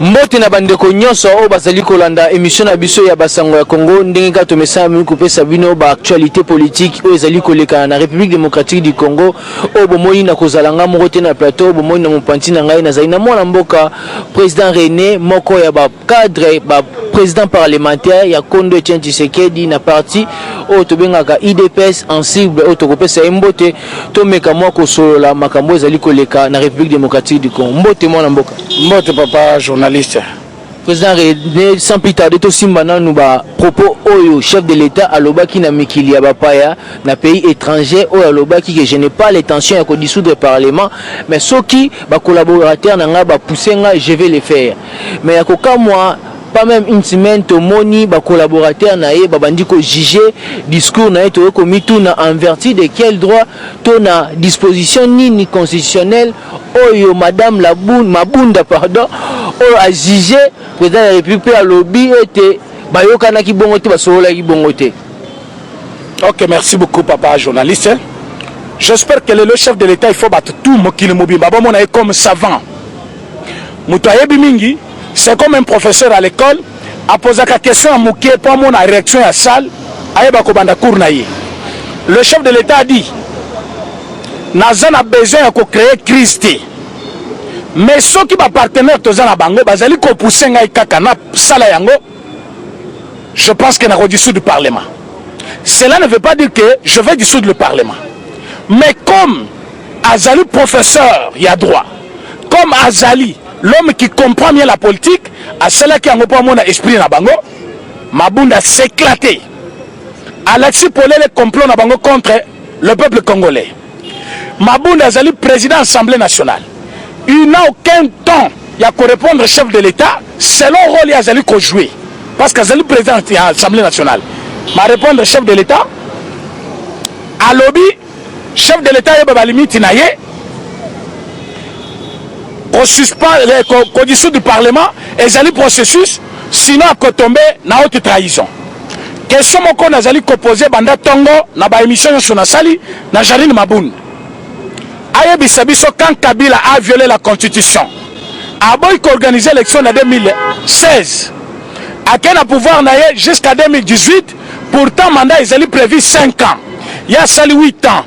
Mbote na bandeko nyonso o bazali kolanda émission na biso ya basango ya Congo ndenge ka tomesa mi kopesa bino ba actualité politique o ezali koleka na République démocratique du Congo o bomoi na kozalanga moko te na plateau bomoi na mopanti na ngai na zali na mwana mboka président René moko ya ba cadre ba président parlementaire ya Kondo Etienne Tshisekedi na parti o tobengaka IDPS ensemble o tokopesa mbote to meka moko solola makambo ezali koleka na République démocratique du Congo. Mbote mwana mboka. Mbote papa journaliste. Président René, sans plus tarder, tout simbana nous ba propos oyo chef de l'État aloba qui na mikili ya bapaya na pays étranger oyo aloba qui que je n'ai pas l'intention ya ko dissoudre le parlement mais ceux qui ba collaborateurs nanga ba pousser nga je vais le faire mais ya koka moi pas même une semaine to moni ba collaborateur na ye ba bandi ko juger discours na to ko mituna en vertu de quel droit to na disposition ni constitutionnelle oyo madame Mabunda pardon oyo a jugé président de la République à lobby était bayokana ki bongo te basola ki bongo te. OK, merci beaucoup papa journaliste. J'espère que le chef de l'État il faut battre tout mokili mobimba bon on est comme savant. Mutoye bimingi c'est comme un professeur à l'école a posé la question à Mouké pour mon réaction à salle ayeba ko banda cour na ye. Le chef de l'État a dit Nazan a besoin de créer crise. Mais ceux qui sont partenaires de la bango, bazali ko pousser ngai kaka na sala yango. Je pense que na ko dissoudre le parlement. Cela ne veut pas dire que je vais dissoudre le parlement. Mais comme Azali professeur, il y a droit. Comme Azali, l'homme qui comprend bien la politique, à cela qui a un mon esprit na bango, Mabunda s'éclater. Alexis Polé le complot na bango contre le peuple congolais. Mabunda Azali président de l'Assemblée nationale. Il n'a aucun temps pour répondre au chef de l'État selon le rôle qu'il a joué. Parce qu'Azali président de l'Assemblée nationale. Ma répondre au chef de l'État. À lobby, chef de l'État il y a limite qu'on suspend qu'on dissout du Parlement et Azali processus sinon à tomber dans haute trahison. Question qu'on a posé banda tongo na ba émission sur na sali na Jarine Mabunda. Ayebisabiso quand Kabila a violé la constitution. A boy organisé l'élection en 2016. A quel pouvoir naie jusqu'à 2018. Pourtant mandat ils allaient prévu 5 ans. Il y a sali 8 ans.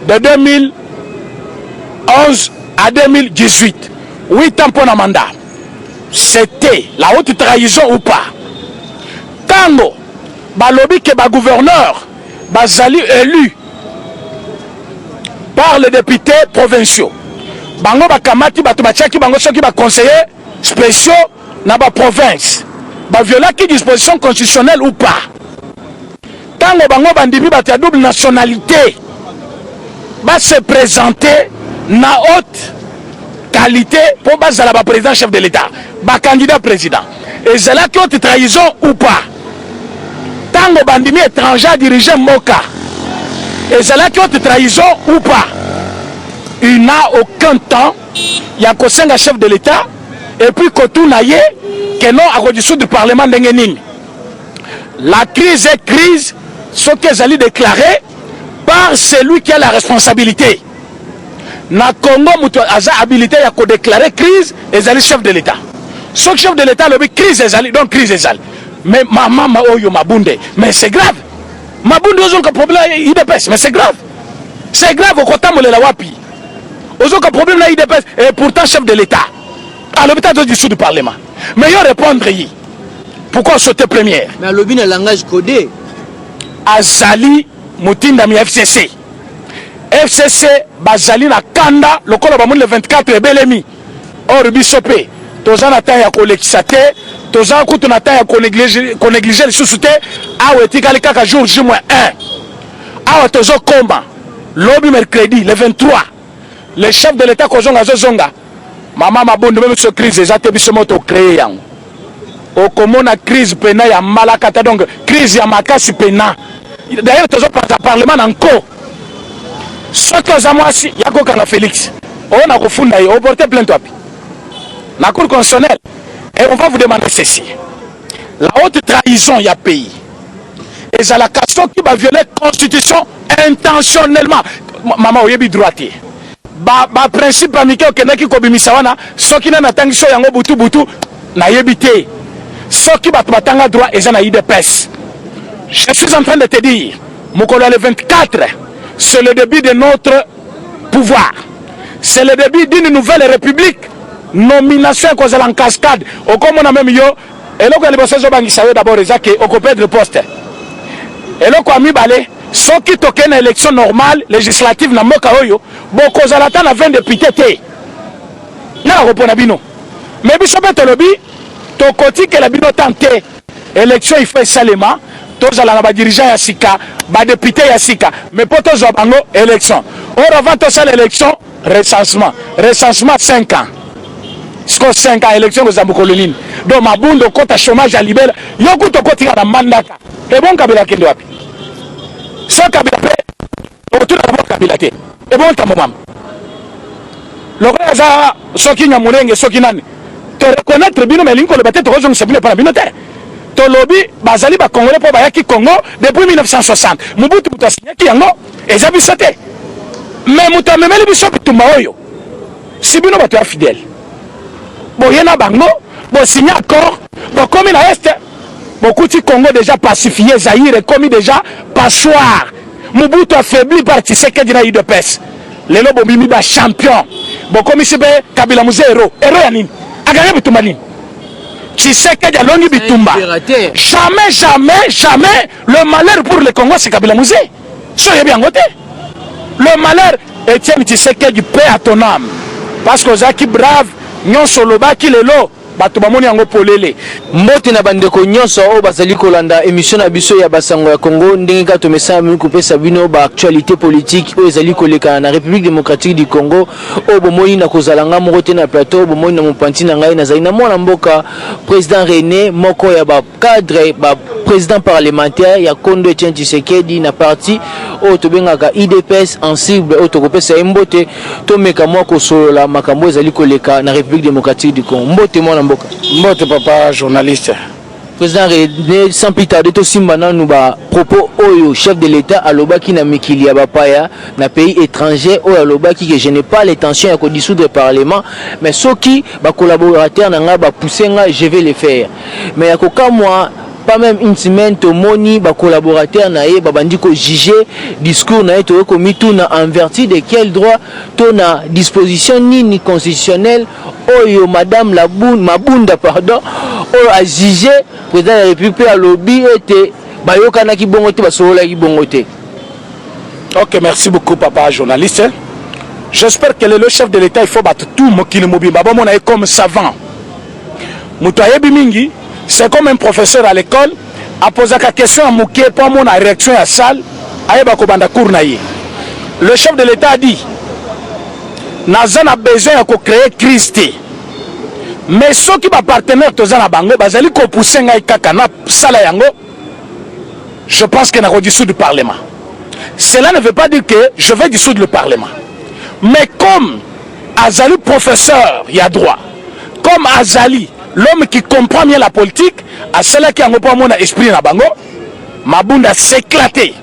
De 2011 à 2018. 8 ans pour un mandat. C'était la haute trahison ou pas. Tango, balobi que ba gouverneur, bazali élu par les députés provinciaux. Bango bakamati batubatiaki bango soki ba conseillers spéciaux na ba province. Ba viola qui disposition constitutionnelle ou pas. Tango bango bandimi batia double nationalité. Ba se présenter na haute qualité pour bazala ba président chef de l'État, ba candidat président. Et c'est là qui haute trahison ou pas. Tango bandimi étranger dirigeant Moka. Et c'est là qui haute trahison ou pas. Il n'a aucun temps. Il y a un chef de l'État. Et puis Kotou Naye, que non à dissoudre du Parlement d'Engening. La crise est crise, ce qu'ils allaient déclarer par celui qui a la responsabilité. Na Congo, Moutoaza habilité à déclarer crise et zali chef de l'État. Ce chef de l'État, le crise et zali, donc crise et zali. Mais maman, Mabunde, mais c'est grave. Mabunde, ils ont un problème, il dépêche, mais c'est grave. C'est grave au côté de la Wapi. Ils ont un problème là, il dépêche, et pourtant chef de l'État. À l'hôpital du sud du Parlement. Mais ils répondre, pourquoi sauter première? Mais à l'objet, le langage codé. Azali, Moutindami FCC. FCC, Bazali, na Kanda, le col le 24 et Belemi. Or, Bissopé, Tozan a taille à collectisate, Tozan coûte na taille à négliger les sous-soutés, Aoué Tikali Kaka jour J-1. Aoué Tozo Komba, lobby mercredi, le 23. Le chef de l'État Kozonga Zozonga. Maman Mabonde, même ce crise, les atébissements ont créé. Au commun, la crise pena ya malakata, donc crise ya makasi pena. D'ailleurs, Tozo Parlement encore. Ce que nous avons ici, il y a Kokanga Félix. On a refondé, on porte plainte. La Cour constitutionnelle. Et on va vous demander ceci. La haute trahison, il y a pays. Et c'est la question qui va violer la Constitution intentionnellement. Maman, vous avez droitier. principe amike okendaki kobimisa wana soki na natangi so yango butu na yebite soki bato batanga droit eza na IDPS. Je suis en train de te dire mokolo le 24 c'est le début de notre pouvoir, c'est le début d'une nouvelle république. Nomination kozala en cascade okomona même yo eloko ya liboso ezobangisa yo d'abord ezake okoperdre poste eloko amibale soki toke na élection normale législative na mboka oyo bokozala ta na 20 députés te nala kopona bino mais biso mpe tolobi tokotikela bino tante élection il faut esalema tozala na badirigeant ya sika badepute ya sika mais mpo tozwa bango élection or avant tosala élection recensement 5 ans Siko 5 ans élection ko zambukolo nini donc mabundo kota chômage à libéral yoku to kotika na mandaka e bon kabila kende wapi so kabila pe o tuna na kabila te e bon tamam lokho za soki nyamurenge soki nani te reconnaître bino melinko le batete ko zo msabine pa bino te to lobi bazali ba congolais po ba yaki Congo depuis 1960 Mobutu mutasinyaki yango eza biso te mais mutamemeli biso bitumba oyo si bino bato ya fidèle boyena bango bo signé accord bo komi na est bokuti Congo déjà pacifié Zaïre komi déjà passoire Mobutu affaibli par Tshisekedi na UDPS lelo bomimi ba champion bo komi sibe Kabila muze héros ya nini aganya bitumba nini Tshisekedi alongi bitumba jamais le malheur pour le Congo c'est Kabila muze so yebi yango te le malheur Etienne Tshisekedi paix à ton âme parce que Zaki brave nyonso lobaki lelo bato bamoni yango polele mbote na bandeko nyonso o bazali kolanda émission na biso ya basango ya Congo ndenge ka tomesa mi kopesa bino ba actualité politique o ezali koleka na République démocratique du Congo o bomoni na kozalanga moko na plateau bomoni na mopanti na ngai na zali na mwana mboka président René moko ya ba cadre ba président parlementaire ya Kondo Etienne Tshisekedi na parti o tobengaka IDPS en cible o tokopesa mbote tomeka mwa kosolola makambo ezali koleka na République démocratique du Congo mbote mwana mboka mbote papa journaliste président René sans plus tarder to simbana nous ba propos oyo chef de l'état alobaki na mikili ya bapaya na pays étranger oyo alobaki que je n'ai pas l'intention ya ko dissoudre le parlement mais soki ba collaborateur na nga ba pousser nga je vais le faire mais ya koka moi pas même une semaine to moni ba collaborateur na ye ba bandi ko juger discours na to ko mituna en vertu de quel droit to na disposition ni constitutionnelle oyo madame Mabunda pardon oyo a jugé président de la République a lobby était bayokana ki bongo te basola ki bongo te. OK, merci beaucoup papa journaliste. J'espère que le chef de l'état il faut battre tout mokili mobimba bon na comme savant. Mutoyebi mingi c'est comme un professeur à l'école a posé la question à Mouké pour mon réaction à salle ayeba ko banda cour na ye. Le chef de l'état a dit naza na besoin ya ko créer crise te mais ceux qui ba partenaire toza na bango bazali ko pousser ngai kaka na sala yango je pense que na ko dissoudre du parlement. Cela ne veut pas dire que je vais dissoudre le parlement mais comme Azali professeur il y a droit comme Azali l'homme qui comprend bien la politique à cela qui a pas mon esprit na bango Mabunda s'éclater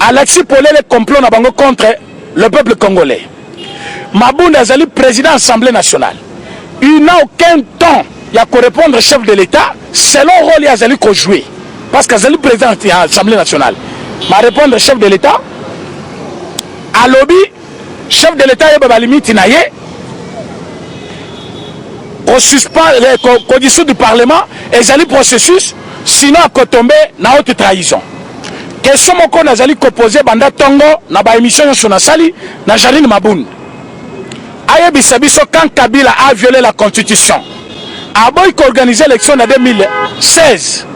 Alexis Polé le complot na bango contre le peuple congolais. Mabunda Azali président de l'Assemblée nationale il n'a aucun temps il y a qu'à répondre chef de l'État selon rôle Azali qu'on jouer parce qu'Azali président de l'Assemblée nationale ma répondre chef de l'État à lobby chef de l'État yeba limite na ye qu'on suspend qu'on dissout du parlement et Azali processus sinon à tomber na haute trahison. Question moko nazali ko poser banda tongo na ba émission sur na sali na Jaline Mabunda ayebisa biso quand Kabila a violé la constitution a boy organiser l'élection en 2016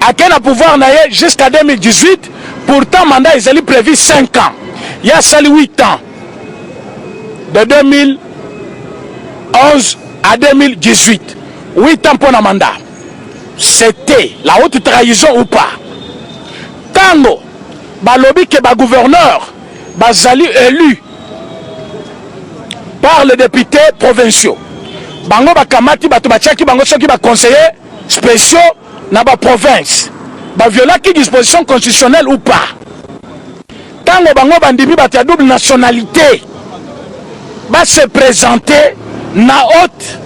a quel pouvoir na ye jusqu'à 2018 pourtant mandat ezali prévu 5 ans il y a sali 8 ans de 2011 à 2018 8 ans pour un mandat c'était la haute trahison ou pas tango balobi que ba gouverneur bazali élu par les députés provinciaux bango bakamati bato batiaki bango soki ba conseillers spéciaux na ba province ba violaki disposition constitutionnelle ou pas tango bango bandimi bato ya double nationalité va se présenter na haute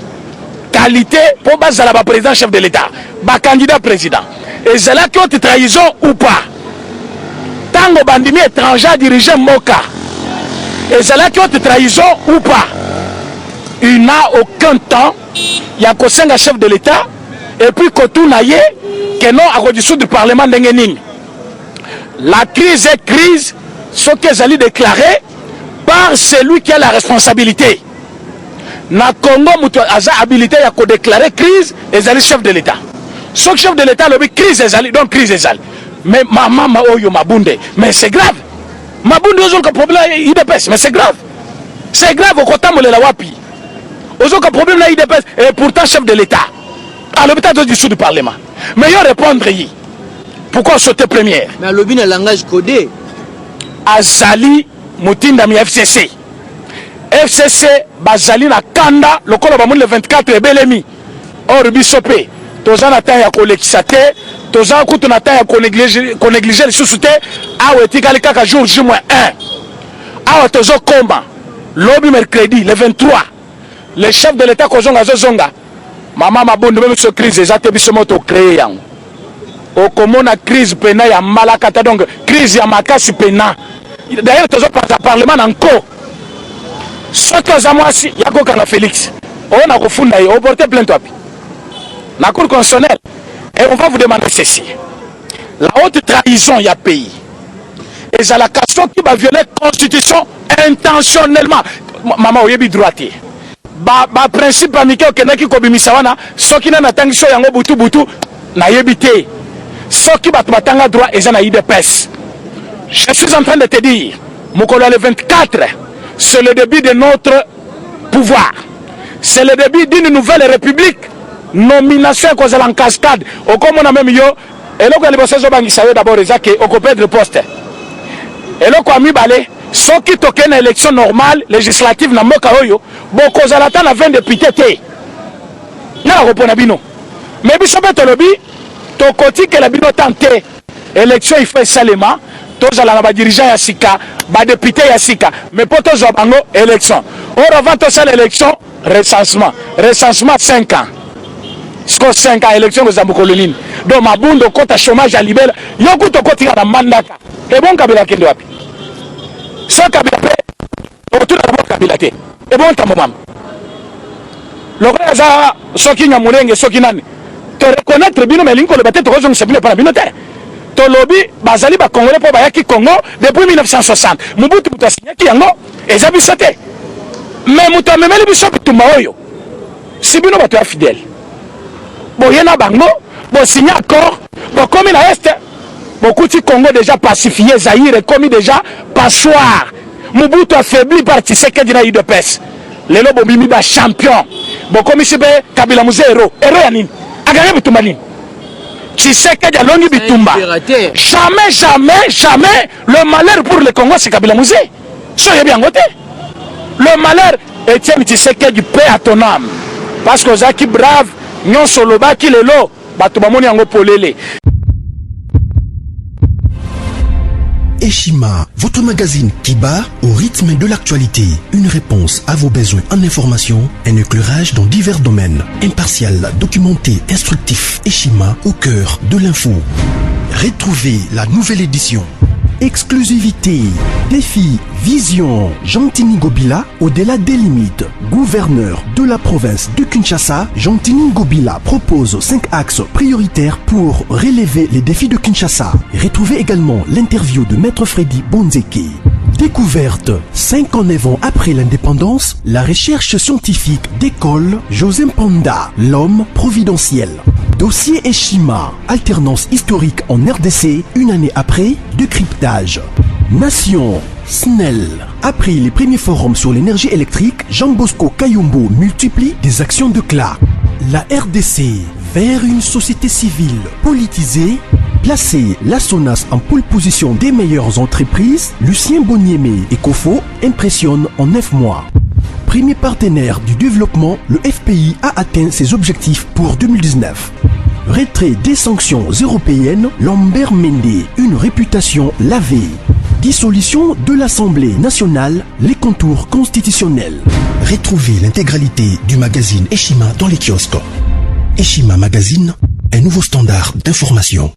qualité pour bazala ba président chef de l'État, ba candidat président. Et c'est là que haute trahison ou pas. Tango bandimi étranger dirigé Moka. Et c'est là que haute trahison ou pas. Il n'a aucun temps. Il y a un chef de l'État. Et puis Kotou Naye, que non à dessous du Parlement d'Engening. La crise est crise, ce qu'ils allaient déclarer par celui qui a la responsabilité. Na Congo, mutu aza habilité à déclarer crise, et allez chef de l'État. Ce chef de l'État le crise et allez, donc crise et allez. Mais maman oyo mabunde, mais c'est grave. Mabunde ozo ka problème IDPS, mais c'est grave. C'est grave au côté de la wapi. Ozo ka problème là IDPS et pourtant chef de l'État. À l'hôpital du sud du Parlement. Mais il répondre y. Pourquoi sauter première? Mais à l'objet d'un langage codé. Azali Moutindami FCC. FCC Bazali na Kanda, le col le 24 et Belemi. Or Bissopé, Tozan a taille à collectisate, Tozan Kouton a taille à qu'on néglige les sous-soutés, à Ouetikali Kaka jour J-1. À Tozo Komba, lobby mercredi, le 23. Le chef de l'État Kozonga Zozonga. Maman m'a bon de même ce crise, les atébissements au créé. Au comment la crise pénale à Malakata, donc crise à Makasi pénal. D'ailleurs, Tozo par le Parlement encore. Ce que moi si il y a quoi Félix, on a refondé, on porte plainte à la Cour constitutionnelle et on va vous demander ceci. La haute trahison il y a pays. Et c'est la question qui va violer la constitution intentionnellement. Maman oyebi droitier. Ba principe amical que naki kobimisawana, ceux qui n'ont tangi so yango butu butu na yebité. Ceux qui battent batanga droit et na IDPS. Je suis en train de te dire, Mokolo le 24. C'est le début de notre pouvoir. C'est le début d'une nouvelle république. Nomination cause en cascade. Au comme on a même yo, et là quand les bosses bangisayo d'abord les acquis au copé de poste. Et là quand mi balé, ceux qui toquent une élection normale législative na moka oyo, bon cause à la temps 20 députés té. Na repona bino. Mais biso beto lobi, to koti que la bino tenté. Élection il fait seulement. Tous les dirigeants ya sika, les députés ya sika, mais pour tous les élections. Or avant toute l'élection, recensement. Recensement 5 ans. Score 5 ans, élection aux Amoukololines. Donc ma boule de côte à chômage à libéral, yoko to côté à mandaka. Et bon Kabila Kendo Api. Sans Kabila P, autour de la bonne Kabila T. Et bon Tamomam. Le reste, ce qui n'a moulin et ce qui n'a. Te reconnaître bien, mais l'inco le bâtiment, tu ne sais pas la binote. Tolobi bazali ba congolais po bayaki Congo depuis 1960 Mobutu signé ki yango ezabi sote mais mutu amemeli biso bitumba oyo si bino bato ya fidèle boyena bango bo signé accord bo komi na est bokuti Congo déjà pacifié Zaïre komi déjà passoire Mobutu affaibli par Tshisekedi na UDPS lelo bo bimi ba champion bo komi sibe Kabila Muze héros ya nini aganye bitumba nini Tshisekedi alongi bitumba. Jamais, jamais, jamais le malheur pour le Congo c'est Kabila Muze. Soyez bien côté. Le malheur Etienne Tshisekedi paix à ton âme. Parce que Zaki brave, nyon soloba ki lelo, batumamoni yango polele. Eshima, votre magazine qui bat au rythme de l'actualité. Une réponse à vos besoins en information, un éclairage dans divers domaines. Impartial, documenté, instructif. Eshima au cœur de l'info. Retrouvez la nouvelle édition. Exclusivité, défi, vision. Jean-Tini Ngobila, au-delà des limites. Gouverneur de la province de Kinshasa, Jean-Tini Ngobila propose 5 axes prioritaires pour relever les défis de Kinshasa. Retrouvez également l'interview de Maître Freddy Bonzeke. Découverte, 59 ans après l'indépendance, la recherche scientifique d'école José Mpanda, l'homme providentiel. Dossier Eshima, alternance historique en RDC, une année après, décryptage. Nation, SNEL. Après les premiers forums sur l'énergie électrique, Jean Bosco Kayombo multiplie des actions de CLA. La RDC, vers une société civile politisée. Placer la SONAS en pole position des meilleures entreprises, Lucien Boniemé et Kofo impressionnent en 9 mois. Premier partenaire du développement, le FPI a atteint ses objectifs pour 2019. Retrait des sanctions européennes, Lambert Mende, une réputation lavée. Dissolution de l'Assemblée nationale, les contours constitutionnels. Retrouvez l'intégralité du magazine Eshima dans les kiosques. Eshima Magazine, un nouveau standard d'information.